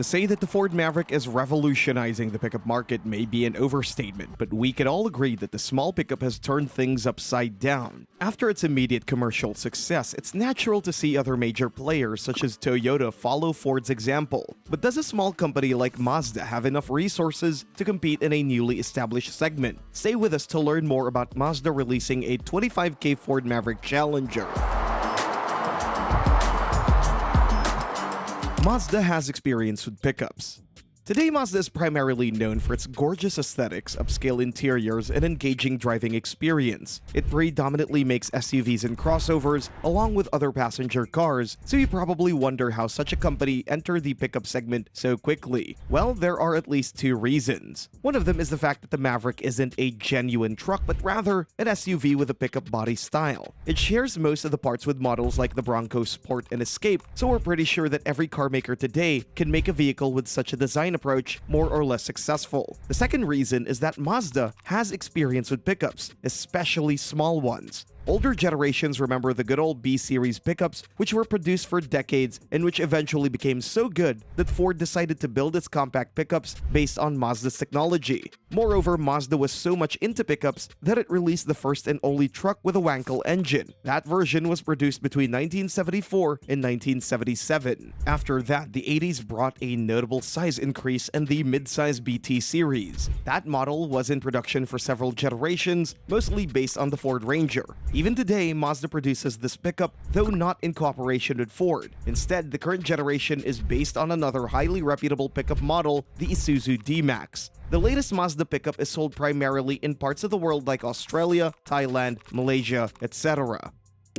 To say that the Ford Maverick is revolutionizing the pickup market may be an overstatement, but we can all agree that the small pickup has turned things upside down. After its immediate commercial success, it's natural to see other major players such as Toyota follow Ford's example. But does a small company like Mazda have enough resources to compete in a newly established segment? Stay with us to learn more about Mazda releasing a 25K Ford Maverick Challenger. Mazda has experience with pickups. Today, Mazda is primarily known for its gorgeous aesthetics, upscale interiors, and engaging driving experience. It predominantly makes SUVs and crossovers, along with other passenger cars, so you probably wonder how such a company entered the pickup segment so quickly. Well, there are at least two reasons. One of them is the fact that the Maverick isn't a genuine truck, but rather an SUV with a pickup body style. It shares most of the parts with models like the Bronco Sport and Escape, so we're pretty sure that every car maker today can make a vehicle with such a design approach more or less successful. The second reason is that Mazda has experience with pickups, especially small ones. Older generations remember the good old B-Series pickups, which were produced for decades and which eventually became so good that Ford decided to build its compact pickups based on Mazda's technology. Moreover, Mazda was so much into pickups that it released the first and only truck with a Wankel engine. That version was produced between 1974 and 1977. After that, the 80s brought a notable size increase in the mid-size BT series. That model was in production for several generations, mostly based on the Ford Ranger. Even today, Mazda produces this pickup, though not in cooperation with Ford. Instead, the current generation is based on another highly reputable pickup model, the Isuzu D-Max. The latest Mazda pickup is sold primarily in parts of the world like Australia, Thailand, Malaysia, etc.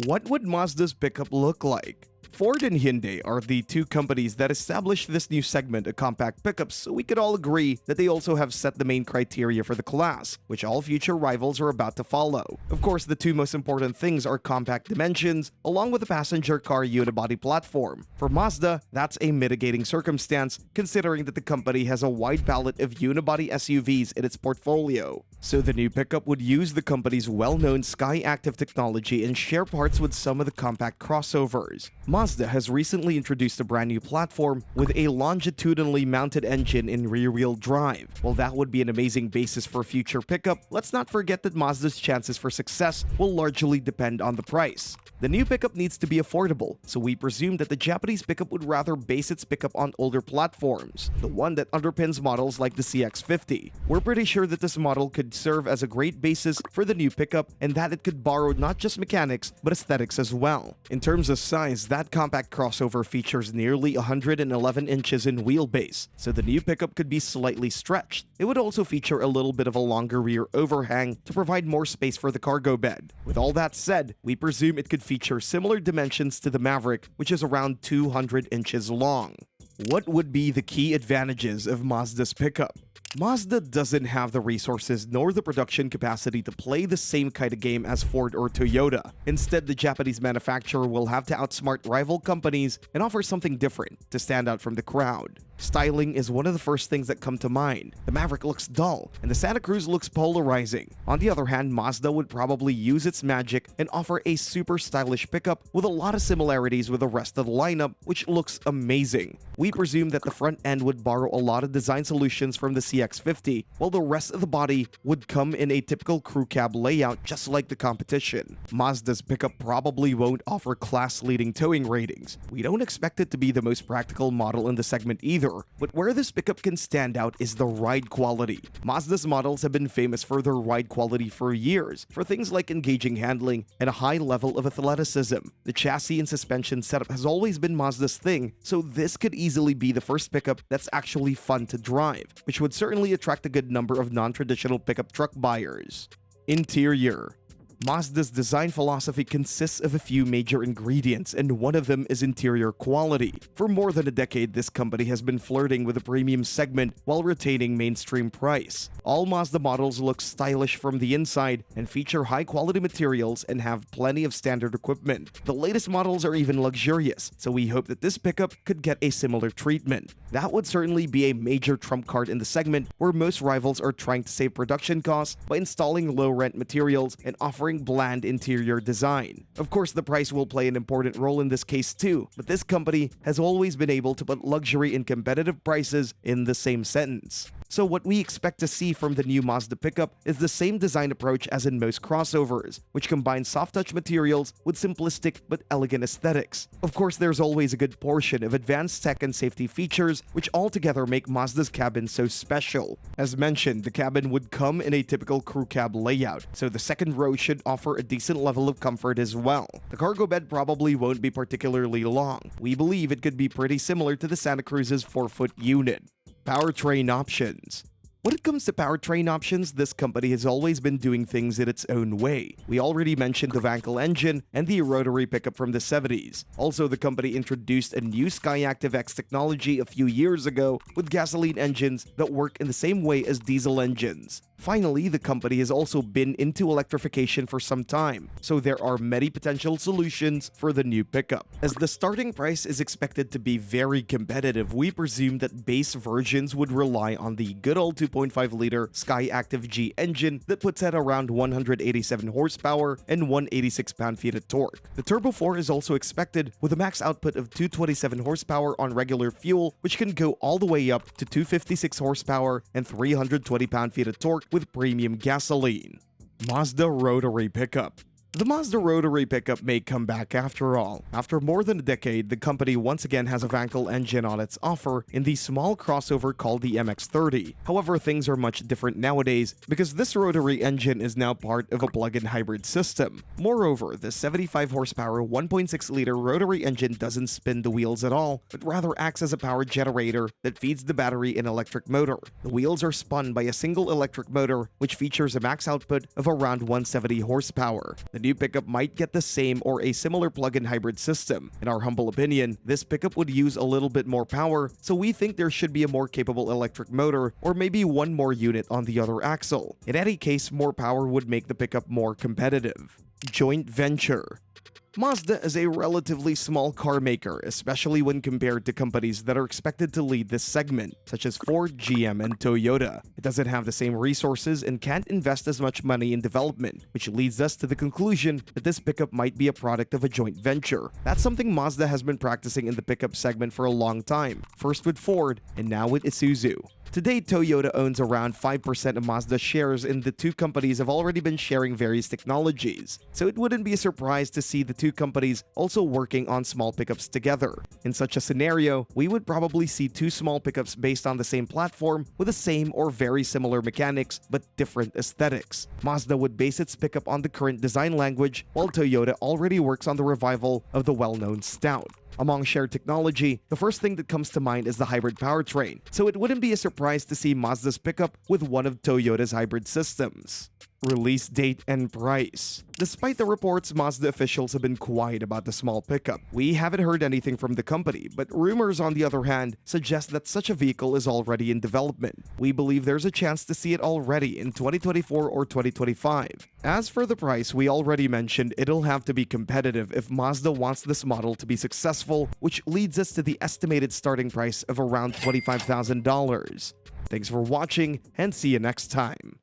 What would Mazda's pickup look like? Ford and Hyundai are the two companies that established this new segment of compact pickups, so we could all agree that they also have set the main criteria for the class, which all future rivals are about to follow. Of course, the two most important things are compact dimensions, along with a passenger car unibody platform. For Mazda, that's a mitigating circumstance, considering that the company has a wide palette of unibody SUVs in its portfolio. So the new pickup would use the company's well-known Skyactiv technology and share parts with some of the compact crossovers. Mazda has recently introduced a brand new platform with a longitudinally mounted engine in rear-wheel drive. While that would be an amazing basis for a future pickup, let's not forget that Mazda's chances for success will largely depend on the price. The new pickup needs to be affordable, so we presume that the Japanese pickup would rather base its pickup on older platforms, the one that underpins models like the CX-50. We're pretty sure that this model could serve as a great basis for the new pickup and that it could borrow not just mechanics, but aesthetics as well. In terms of size, that compact crossover features nearly 111 inches in wheelbase, so the new pickup could be slightly stretched. It would also feature a little bit of a longer rear overhang to provide more space for the cargo bed. With all that said, we presume it could feature similar dimensions to the Maverick, which is around 200 inches long. What would be the key advantages of Mazda's pickup? Mazda doesn't have the resources nor the production capacity to play the same kind of game as Ford or Toyota. Instead, the Japanese manufacturer will have to outsmart rival companies and offer something different to stand out from the crowd. Styling is one of the first things that come to mind. The Maverick looks dull, and the Santa Cruz looks polarizing. On the other hand, Mazda would probably use its magic and offer a super stylish pickup with a lot of similarities with the rest of the lineup, which looks amazing. We presume that the front end would borrow a lot of design solutions from the CX-50, while the rest of the body would come in a typical crew cab layout just like the competition. Mazda's pickup probably won't offer class-leading towing ratings. We don't expect it to be the most practical model in the segment either, but where this pickup can stand out is the ride quality. Mazda's models have been famous for their ride quality for years, for things like engaging handling and a high level of athleticism. The chassis and suspension setup has always been Mazda's thing, so this could easily be the first pickup that's actually fun to drive, which would certainly attract a good number of non-traditional pickup truck buyers. Interior. Mazda's design philosophy consists of a few major ingredients, and one of them is interior quality. For more than a decade, this company has been flirting with the premium segment while retaining mainstream price. All Mazda models look stylish from the inside and feature high-quality materials and have plenty of standard equipment. The latest models are even luxurious, so we hope that this pickup could get a similar treatment. That would certainly be a major trump card in the segment, where most rivals are trying to save production costs by installing low-rent materials and offering featuring bland interior design. Of course, the price will play an important role in this case too, but this company has always been able to put luxury and competitive prices in the same sentence. So what we expect to see from the new Mazda pickup is the same design approach as in most crossovers, which combines soft-touch materials with simplistic but elegant aesthetics. Of course, there's always a good portion of advanced tech and safety features, which altogether make Mazda's cabin so special. As mentioned, the cabin would come in a typical crew cab layout, so the second row should offer a decent level of comfort as well. The cargo bed probably won't be particularly long. We believe it could be pretty similar to the Santa Cruz's 4-foot unit. Powertrain options. When it comes to powertrain options, this company has always been doing things in its own way. We already mentioned the Wankel engine and the Rotary pickup from the 70s. Also, the company introduced a new Skyactiv X technology a few years ago with gasoline engines that work in the same way as diesel engines. Finally, the company has also been into electrification for some time, so there are many potential solutions for the new pickup. As the starting price is expected to be very competitive, we presume that base versions would rely on the good old 2.5-liter Skyactiv G engine that puts at around 187 horsepower and 186 pound-feet of torque. The Turbo 4 is also expected with a max output of 227 horsepower on regular fuel, which can go all the way up to 256 horsepower and 320 pound-feet of torque with premium gasoline. Mazda Rotary pickup. The Mazda Rotary pickup may come back after all. After more than a decade, the company once again has a Wankel engine on its offer in the small crossover called the MX-30. However, things are much different nowadays because this Rotary engine is now part of a plug-in hybrid system. Moreover, the 75 horsepower 1.6-liter Rotary engine doesn't spin the wheels at all, but rather acts as a power generator that feeds the battery an electric motor. The wheels are spun by a single electric motor, which features a max output of around 170 horsepower. The new pickup might get the same or a similar plug-in hybrid system. In our humble opinion, this pickup would use a little bit more power, so we think there should be a more capable electric motor or maybe one more unit on the other axle. In any case, more power would make the pickup more competitive. Joint venture. Mazda is a relatively small car maker, especially when compared to companies that are expected to lead this segment, such as Ford, GM, and Toyota. It doesn't have the same resources and can't invest as much money in development, which leads us to the conclusion that this pickup might be a product of a joint venture. That's something Mazda has been practicing in the pickup segment for a long time, first with Ford and now with Isuzu. Today, Toyota owns around 5% of Mazda's shares, and the two companies have already been sharing various technologies, so it wouldn't be a surprise to see the two companies also working on small pickups together. In such a scenario, we would probably see two small pickups based on the same platform with the same or very similar mechanics but different aesthetics. Mazda would base its pickup on the current design language, while Toyota already works on the revival of the well-known Stout. Among shared technology, the first thing that comes to mind is the hybrid powertrain, so it wouldn't be a surprise to see Mazda's pickup with one of Toyota's hybrid systems. Release date and price. Despite the reports, Mazda officials have been quiet about the small pickup. We haven't heard anything from the company, but rumors on the other hand suggest that such a vehicle is already in development. We believe there's a chance to see it already in 2024 or 2025. As for the price, we already mentioned it'll have to be competitive if Mazda wants this model to be successful, which leads us to the estimated starting price of around $25,000. Thanks for watching and see you next time.